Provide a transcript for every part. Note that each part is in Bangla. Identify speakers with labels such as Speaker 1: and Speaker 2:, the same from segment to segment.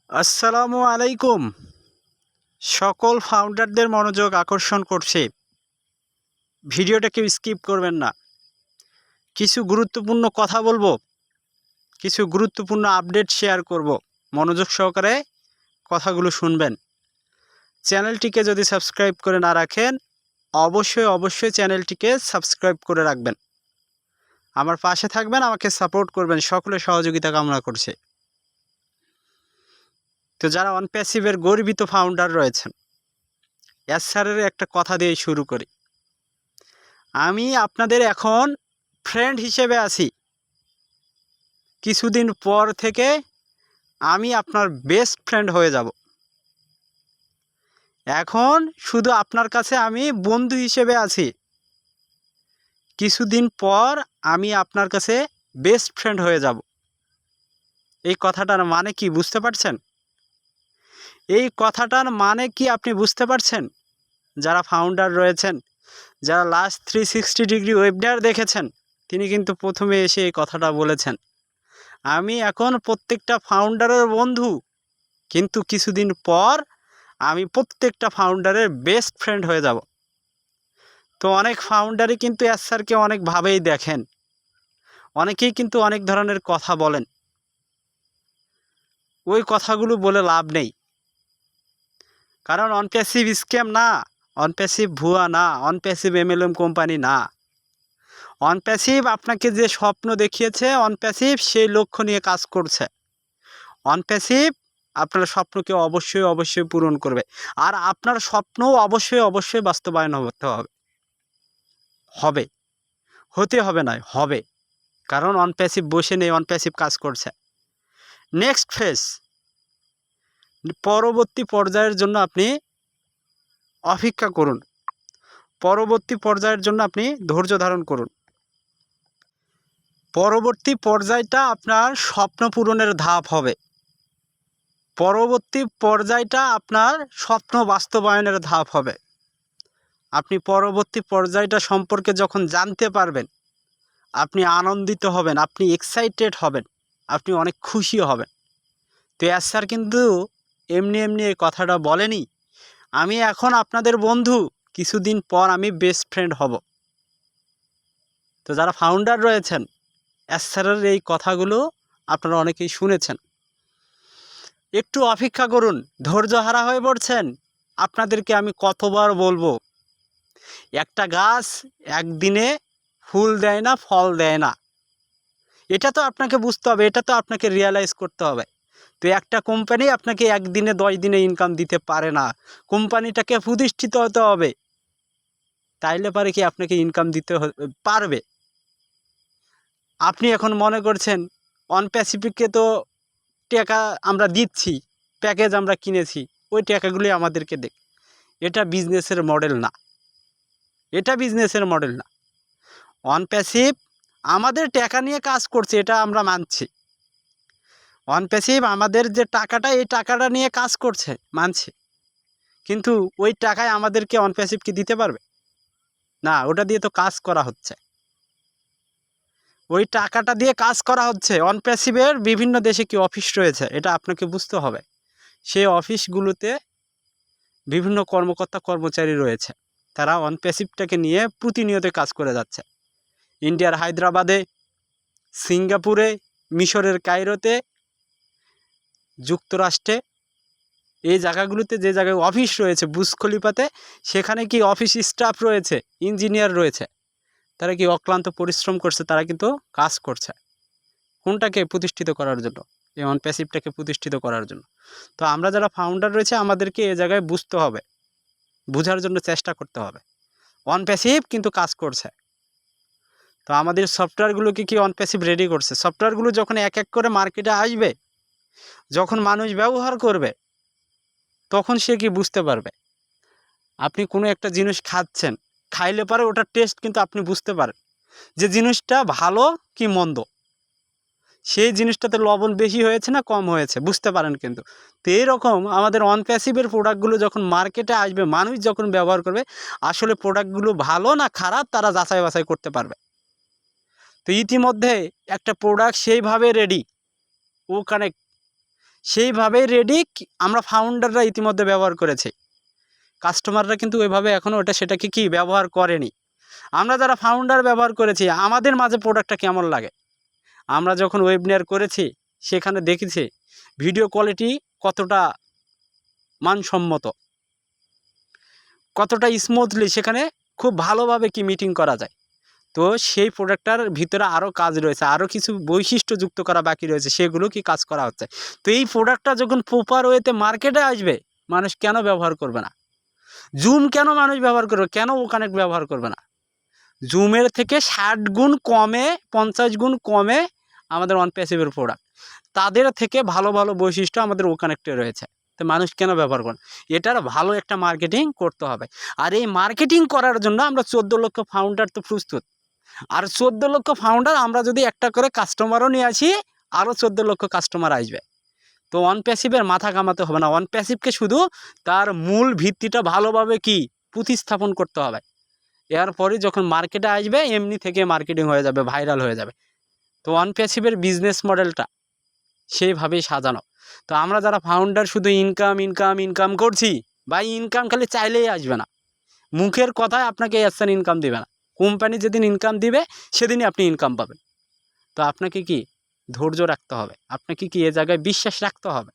Speaker 1: আসসালামু আলাইকুম। সকল ফাউন্ডারদের মনোযোগ আকর্ষণ করছে, ভিডিওটা কেউ স্কিপ করবেন না। কিছু গুরুত্বপূর্ণ কথা বলবো, কিছু গুরুত্বপূর্ণ আপডেট শেয়ার করব। মনোযোগ সহকারে কথাগুলো শুনবেন। চ্যানেলটিকে যদি সাবস্ক্রাইব করে না রাখেন, অবশ্যই চ্যানেলটিকে সাবস্ক্রাইব করে রাখবেন। আমার পাশে থাকবেন, আমাকে সাপোর্ট করবেন, সকলের সহযোগিতা কামনা করছে। তো যারা অনপ্যাসিভের গর্বিত ফাউন্ডার রয়েছেন, স্যারের একটা কথা দিয়ে শুরু করি। আমি আপনাদের এখন ফ্রেন্ড হিসেবে আছি। কিছুদিন পর থেকে আমি আপনার বেস্ট ফ্রেন্ড হয়ে যাব। এখন শুধু আপনার কাছে আমি বন্ধু হিসেবে আছি। কিছুদিন পর আমি আপনার কাছে বেস্ট ফ্রেন্ড হয়ে যাব। এই কথাটার মানে কি বুঝতে পারছেন? এই কথাটার মানে কি আপনি বুঝতে পারছেন? যারা ফাউন্ডার রয়েছেন, যারা লাস্ট 360 ডিগ্রি ওয়েবিনার দেখেছেন, তিনি কিন্তু প্রথমে এসে এই কথাটা বলেছেন, আমি এখন প্রত্যেকটা ফাউন্ডারের বন্ধু, কিন্তু কিছুদিন পর আমি প্রত্যেকটা ফাউন্ডারের বেস্ট ফ্রেন্ড হয়ে যাব। তো অনেক ফাউন্ডারই কিন্তু স্যারকে অনেকভাবেই দেখেন, অনেকেই কিন্তু অনেক ধরনের কথা বলেন। ওই কথাগুলো বলে লাভ নেই, কারণ অনপ্যাসিভ স্ক্যাম না, অনপ্যাসিভ ভুয়া না, অনপ্যাসিভ এমএলএম কোম্পানি না। অনপ্যাসিভ আপনাকে যে স্বপ্ন দেখিয়েছে, অনপ্যাসিভ সেই লক্ষ্য নিয়ে কাজ করছে। অনপ্যাসিভ আপনার স্বপ্নকে অবশ্যই পূরণ করবে, আর আপনার স্বপ্নও অবশ্যই বাস্তবায়ন হবে হতে হবে নয়, হবে। কারণ অনপ্যাসিভ বসে নেই, অনপ্যাসিভ কাজ করছে। নেক্সট ফেজ, পরবর্তী পর্যায়ের জন্য আপনি অপেক্ষা করুন, পরবর্তী পর্যায়ের জন্য আপনি ধৈর্য ধারণ করুন। পরবর্তী পর্যায়টা আপনার স্বপ্ন পূরণের ধাপ হবে। পরবর্তী পর্যায়টা আপনার স্বপ্ন বাস্তবায়নের ধাপ হবে। আপনি পরবর্তী পর্যায়টা সম্পর্কে যখন জানতে পারবেন, আপনি আনন্দিত হবেন, আপনি এক্সাইটেড হবেন, আপনি অনেক খুশি হবেন। তো স্যার কিন্তু এমনি এই কথাটা বলেনি, আমি এখন আপনাদের বন্ধু, কিছুদিন পর আমি বেস্ট ফ্রেন্ড হব। তো যারা ফাউন্ডার রয়েছেন, স্যারের এই কথাগুলো আপনারা অনেকেই শুনেছেন। একটু অপেক্ষা করুন, ধৈর্যহারা হয়ে পড়ছেন। আপনাদেরকে আমি কতবার বলবো, একটা গাছ একদিনে ফুল দেয় না, ফল দেয় না। এটা তো আপনাকে বুঝতে হবে, এটা তো আপনাকে রিয়ালাইজ করতে হবে। তো একটা কোম্পানি আপনাকে একদিনে 10 দিনে ইনকাম দিতে পারে না। কোম্পানিটাকে প্রতিষ্ঠিত হতে হবে, তাইলে পারে কি আপনাকে ইনকাম দিতে পারবে। আপনি এখন মনে করছেন অনপ্যাসিফিককে তো টাকা আমরা দিচ্ছি, প্যাকেজ আমরা কিনেছি, ওই টাকাগুলি আমাদেরকে দেখ। এটা বিজনেসের মডেল না, এটা বিজনেসের মডেল না। অনপ্যাসিভ আমাদের টাকা নিয়ে কাজ করছে, এটা আমরা মানছি। অনপ্যাসিভ আমাদের যে টাকাটা, এই টাকাটা নিয়ে কাজ করছে, মানছি। কিন্তু ওই টাকায় আমাদেরকে অনপ্যাসিভ কি দিতে পারবে? না, ওটা দিয়ে তো কাজ করা হচ্ছে, ওই টাকাটা দিয়ে কাজ করা হচ্ছে। অনপ্যাসিভের বিভিন্ন দেশে কি অফিস রয়েছে, এটা আপনাকে বুঝতে হবে। সেই অফিসগুলোতে বিভিন্ন কর্মকর্তা কর্মচারী রয়েছে, তারা অনপ্যাসিভটাকে নিয়ে প্রতিনিয়ত কাজ করে যাচ্ছে। ইন্ডিয়ার হায়দ্রাবাদে, সিঙ্গাপুরে, মিশরের কায়রোতে, যুক্তরাষ্ট্রে, এই জায়গাগুলোতে যে জায়গায় অফিস রয়েছে, বুর্জ খলিফাতে, সেখানে কি অফিস স্টাফ রয়েছে, ইঞ্জিনিয়ার রয়েছে, তারা কি অক্লান্ত পরিশ্রম করছে, তারা কিন্তু কাজ করছে কোনটাকে প্রতিষ্ঠিত করার জন্য, এই অনপ্যাসিভটাকে প্রতিষ্ঠিত করার জন্য। তো আমরা যারা ফাউন্ডার রয়েছে, আমাদেরকে এ জায়গায় বুঝতে হবে, বোঝার জন্য চেষ্টা করতে হবে। অনপ্যাসিভ কিন্তু কাজ করছে। তো আমাদের সফটওয়্যারগুলোকে কি অনপ্যাসিভ রেডি করছে। সফটওয়্যারগুলো যখন এক এক করে মার্কেটে আসবে, যখন মানুষ ব্যবহার করবে, তখন সে কি বুঝতে পারবে। আপনি কোনো একটা জিনিস খাচ্ছেন, খাইলে পরে ওটার টেস্ট কিন্তু আপনি বুঝতে পারেন যে জিনিসটা ভালো কি মন্দ, সেই জিনিসটাতে লবণ বেশি হয়েছে না কম হয়েছে বুঝতে পারেন কিন্তু। তো এইরকম আমাদের অনপ্যাসিভের প্রোডাক্টগুলো যখন মার্কেটে আসবে, মানুষ যখন ব্যবহার করবে, আসলে প্রোডাক্টগুলো ভালো না খারাপ তারা যাচাই বাছাই করতে পারবে। তো ইতিমধ্যে একটা প্রোডাক্ট সেইভাবে রেডি, ও কানেক্ট, সেইভাবেই রেডি আমরা ফাউন্ডাররা ইতিমধ্যে ব্যবহার করেছি। কাস্টমাররা কিন্তু ওইভাবে এখনও সেটাকে কি ব্যবহার করেনি। আমরা যারা ফাউন্ডার ব্যবহার করেছি আমাদের মাঝে প্রোডাক্টটা কেমন লাগে। আমরা যখন ওয়েবিনার করেছি সেখানে দেখেছি ভিডিও কোয়ালিটি কতটা মানসম্মত, কতটা স্মুথলি সেখানে খুব ভালোভাবে কি মিটিং করা যায়। তো সেই প্রোডাক্টটার ভিতরে আরও কাজ রয়েছে, আরও কিছু বৈশিষ্ট্য যুক্ত করা বাকি রয়েছে, সেগুলো কি কাজ করা হচ্ছে। তো এই প্রোডাক্টটা যখন প্রপার ওয়েতে মার্কেটে আসবে মানুষ কেন ব্যবহার করবে না? জুম কেন মানুষ ব্যবহার করবে, কেন ও কানেক্ট ব্যবহার করবে না? জুমের থেকে 60 গুণ কমে 50 গুণ কমে আমাদের অন প্যাসিভের প্রোডাক্ট, তাদের থেকে ভালো ভালো বৈশিষ্ট্য আমাদের ও কানেক্টে রয়েছে। তো মানুষ কেন ব্যবহার করে? এটার ভালো একটা মার্কেটিং করতে হবে। আর এই মার্কেটিং করার জন্য আমরা 14 লক্ষ ফাউন্ডার তো প্রস্তুত। আর 14 লক্ষ ফাউন্ডার আমরা যদি একটা করে কাস্টমারও নিয়ে আসি আরও 14 লক্ষ কাস্টমার আসবে। তো অন প্যাসিভের মাথা ঘামাতে হবে না। অন প্যাসিভকে শুধু তার মূল ভিত্তিটা ভালোভাবে কি প্রতিস্থাপন করতে হবে। এরপরে যখন মার্কেটে আসবে এমনি থেকে মার্কেটিং হয়ে যাবে, ভাইরাল হয়ে যাবে। তো অন প্যাসিভের বিজনেস মডেলটা সেইভাবেই সাজানো। তো আমরা যারা ফাউন্ডার শুধু ইনকাম ইনকাম ইনকাম করছি, বা ইনকাম খালি চাইলেই আসবে না, মুখের কথায় আপনাকে অ্যাডসেন্স ইনকাম দেবে না। কোম্পানি যেদিন ইনকাম দিবে সেদিনই আপনি ইনকাম পাবেন। তো আপনাকে কি ধৈর্য রাখতে হবে, আপনাকে কি এ জায়গায় বিশ্বাস রাখতে হবে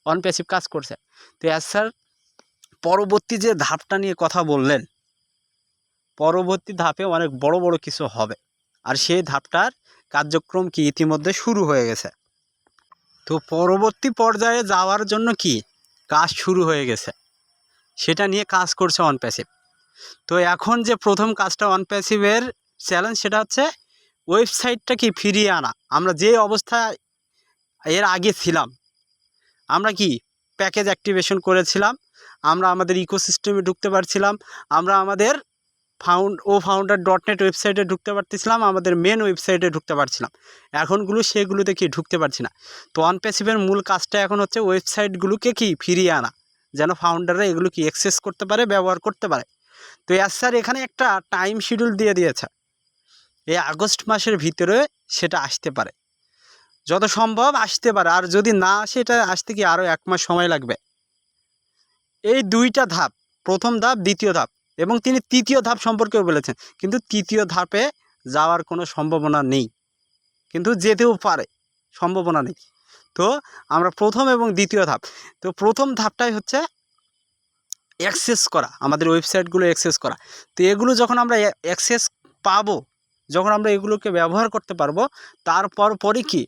Speaker 1: অন প্যাসিভ কাজ করছে। তো স্যার পরবর্তী যে ধাপটা নিয়ে কথা বললেন, পরবর্তী ধাপে অনেক বড় বড় কিছু হবে, আর সেই ধাপটার কার্যক্রম কি ইতিমধ্যে শুরু হয়ে গেছে। তো পরবর্তী পর্যায়ে যাওয়ার জন্য কি কাজ শুরু হয়ে গেছে, সেটা নিয়ে কাজ করছে অন প্যাসিভ। তো এখন যে প্রথম কাজটা অন প্যাসিভের চ্যালেঞ্জ, সেটা হচ্ছে ওয়েবসাইটটা কি ফিরিয়ে আনা। আমরা যে অবস্থায় এর আগে ছিলাম, আমরা কি প্যাকেজ অ্যাক্টিভেশন করেছিলাম, আমরা আমাদের ইকোসিস্টেমে ঢুকতে পারছিলাম, আমরা আমাদের founder.net ওয়েবসাইটে ঢুকতে পারতেছিলাম, আমাদের মেন ওয়েবসাইটে ঢুকতে পারছিলাম। এখনগুলো সেগুলোতে কি ঢুকতে পারছি না। তো অন প্যাসিভের মূল কাজটা এখন হচ্ছে ওয়েবসাইটগুলোকে কি ফিরিয়ে আনা, যেন ফাউন্ডাররা এগুলো কি অ্যাক্সেস করতে পারে, ব্যবহার করতে পারে। তো স্যার এখানে একটা টাইম শিডিউল দিয়ে দিয়েছে, এই আগস্ট মাসের ভিতরে সেটা আসতে পারে, যত সম্ভব আসতে পারে। আর যদি না আসে এটা আসতে কি আরও 1 মাস সময় লাগবে। এই দুইটা ধাপ, প্রথম ধাপ দ্বিতীয় ধাপ, এবং তিনি তৃতীয় ধাপ সম্পর্কেও বলেছেন, কিন্তু তৃতীয় ধাপে যাওয়ার কোনো সম্ভাবনা নেই, কিন্তু যেতেও পারে, সম্ভাবনা নেই। তো আমরা প্রথম এবং দ্বিতীয় ধাপ, তো প্রথম ধাপটাই হচ্ছে অ্যাক্সেস করা, আমাদের ওয়েবসাইটগুলো অ্যাক্সেস করা। তো এগুলো যখন আমরা অ্যাক্সেস পাবো, যখন আমরা এগুলোকে ব্যবহার করতে পারবো, তারপর পরে কি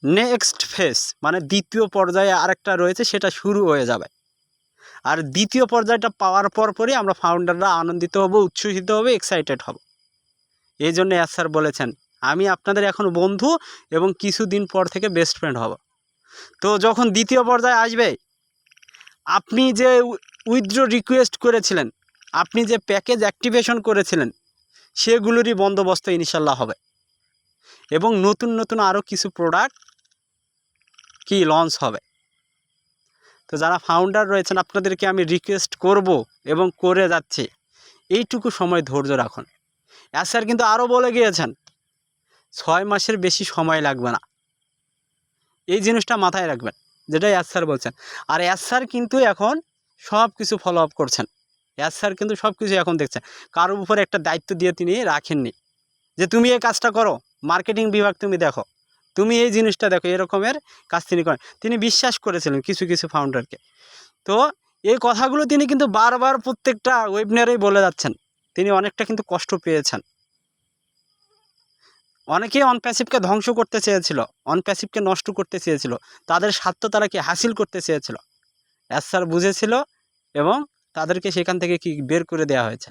Speaker 1: নেক্সট ফেজ মানে দ্বিতীয় পর্যায়ে আরেকটা রয়েছে, সেটা শুরু হয়ে যাবে। আর দ্বিতীয় পর্যায়টা পাওয়ার পরই আমরা ফাউন্ডাররা আনন্দিত হব, উচ্ছ্বসিত হবে, এক্সাইটেড হব। এই জন্য স্যার বলেছেন আমি আপনাদের এখন বন্ধু এবং কিছুদিন পর থেকে বেস্ট ফ্রেন্ড হব। তো যখন দ্বিতীয় পর্যায়ে আসবে, আপনি যে উইথড্র রিকোয়েস্ট করেছিলেন, আপনি যে প্যাকেজ অ্যাক্টিভেশন করেছিলেন, সেগুলোরই বন্দোবস্ত ইনশাল্লাহ হবে, এবং নতুন নতুন আরও কিছু প্রোডাক্ট কি লঞ্চ হবে। তো যারা ফাউন্ডার রয়েছেন আপনাদেরকে আমি রিকোয়েস্ট করব এবং করে যাচ্ছি, এইটুকু সময় ধৈর্য রাখুন। স্যার কিন্তু আরও বলে গিয়েছেন 6 মাসের বেশি সময় লাগবে না, এই জিনিসটা মাথায় রাখবেন, যেটা স্যার বলছেন। আর স্যার কিন্তু এখন সব কিছু ফলো আপ করছেন, স্যার কিন্তু সব কিছু এখন দেখছেন। কারোর উপরে একটা দায়িত্ব দিয়ে তিনি রাখেননি যে তুমি এই কাজটা করো, মার্কেটিং বিভাগ তুমি দেখো, তুমি এই জিনিসটা দেখো, এরকমের কাজ তিনি করেন। তিনি বিশ্বাস করেছিলেন কিছু কিছু ফাউন্ডারকে। তো এই কথাগুলো তিনি কিন্তু বারবার প্রত্যেকটা ওয়েবিনারেই বলে যাচ্ছেন। তিনি অনেকটা কিন্তু কষ্ট পেয়েছেন। অনেকেই অন প্যাসিভকে ধ্বংস করতে চেয়েছিল, অন প্যাসিভকে নষ্ট করতে চেয়েছিল, তাদের স্বার্থ তারা কি হাসিল করতে চেয়েছিল। স্যার বুঝেছিল এবং তাদেরকে সেখান থেকে কি বের করে দেওয়া হয়েছে।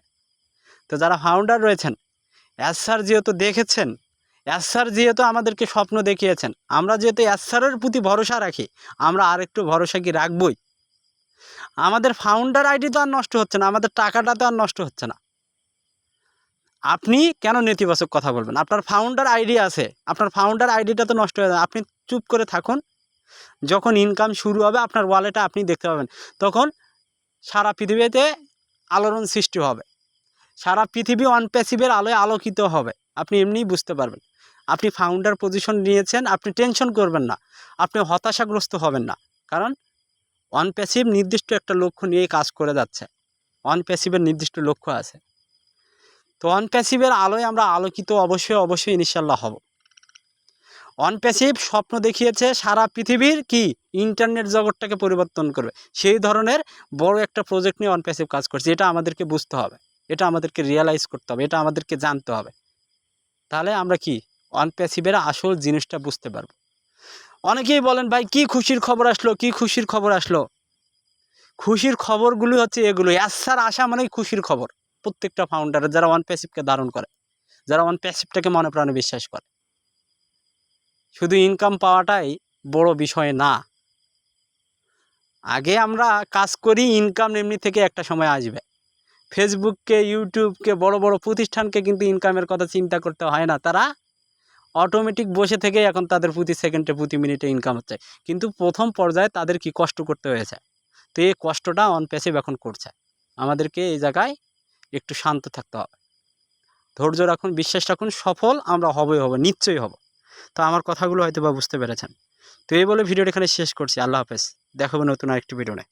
Speaker 1: তো যারা ফাউন্ডার রয়েছেন, স্যার যেহেতু দেখেছেন, স্যার যেহেতু আমাদেরকে স্বপ্ন দেখিয়েছেন, আমরা যেহেতু স্যারের প্রতি ভরসা রাখি, আমরা আরেকটু ভরসা কি রাখবই। আমাদের ফাউন্ডার আইডি তো আর নষ্ট হচ্ছে না, আমাদের টাকাটা তো আর নষ্ট হচ্ছে না। আপনি কেন নেতিবাচক কথা বলবেন? আপনার ফাউন্ডার আইডি আছে, আপনার ফাউন্ডার আইডিটা তো নষ্ট হয়ে যাবে। আপনি চুপ করে থাকুন, যখন ইনকাম শুরু হবে আপনার ওয়ালেটে আপনি দেখতে পাবেন, তখন সারা পৃথিবীতে আলোড়ন সৃষ্টি হবে, সারা পৃথিবী অন প্যাসিভের আলোয় আলোকিত হবে, আপনি এমনিই বুঝতে পারবেন। আপনি ফাউন্ডার পজিশন নিয়েছেন, আপনি টেনশন করবেন না, আপনি হতাশাগ্রস্ত হবেন না। কারণ অন প্যাসিভ নির্দিষ্ট একটা লক্ষ্য নিয়ে কাজ করে যাচ্ছে। অন প্যাসিভের নির্দিষ্ট লক্ষ্য আছে। তো অন প্যাসিভের আলোয় আমরা আলোকিত অবশ্যই ইনশাল্লাহ হব। অন প্যাসিভ স্বপ্ন দেখিয়েছে সারা পৃথিবীর কি ইন্টারনেট জগৎটাকে পরিবর্তন করবে, সেই ধরনের বড় একটা প্রজেক্ট নিয়ে অন প্যাসিভ কাজ করছে। এটা আমাদেরকে বুঝতে হবে, এটা আমাদেরকে রিয়েলাইজ করতে হবে, এটা আমাদেরকে জানতে হবে। তাহলে আমরা কি অন প্যাসিভের আসল জিনিসটা বুঝতে পারবো। অনেকেই বলেন ভাই কি খুশির খবর আসলো, কি খুশির খবর আসলো। খুশির খবরগুলি হচ্ছে এগুলো, অ্যাসার আসা মানেই খুশির খবর প্রত্যেকটা ফাউন্ডারের, যারা অন প্যাসিভকে ধারণ করে, যারা অন প্যাসিভটাকে মনে প্রাণে বিশ্বাস করে। শুধু ইনকাম পাওয়াটাই বড় বিষয় না, আগে আমরা কাজ করি, ইনকাম এমনি থেকে একটা সময় আসবে। ফেসবুককে, ইউটিউবকে, বড় বড় প্রতিষ্ঠানকে কিন্তু ইনকামের কথা চিন্তা করতে হয় না, তারা অটোমেটিক বসে থেকে এখন তাদের প্রতি সেকেন্ডে প্রতি মিনিটে ইনকাম হচ্ছে। কিন্তু প্রথম পর্যায়ে তাদের কি কষ্ট করতে হয়েছে, তো এই কষ্টটা অন প্যাসিভ এখন করছে। আমাদেরকে এই জায়গায় একটু শান্ত থাকতে হবে, ধৈর্য রাখুন, বিশ্বাস রাখুন, সফল আমরা হবই হব, নিশ্চয়ই হব। তো আমার কথাগুলো হয়তো বা বুঝতে পেরেছেন। তো এই বলে ভিডিওটা এখানে শেষ করছি। আল্লাহ হাফেজ, দেখাবো নতুন আরেকটি ভিডিও নিয়ে।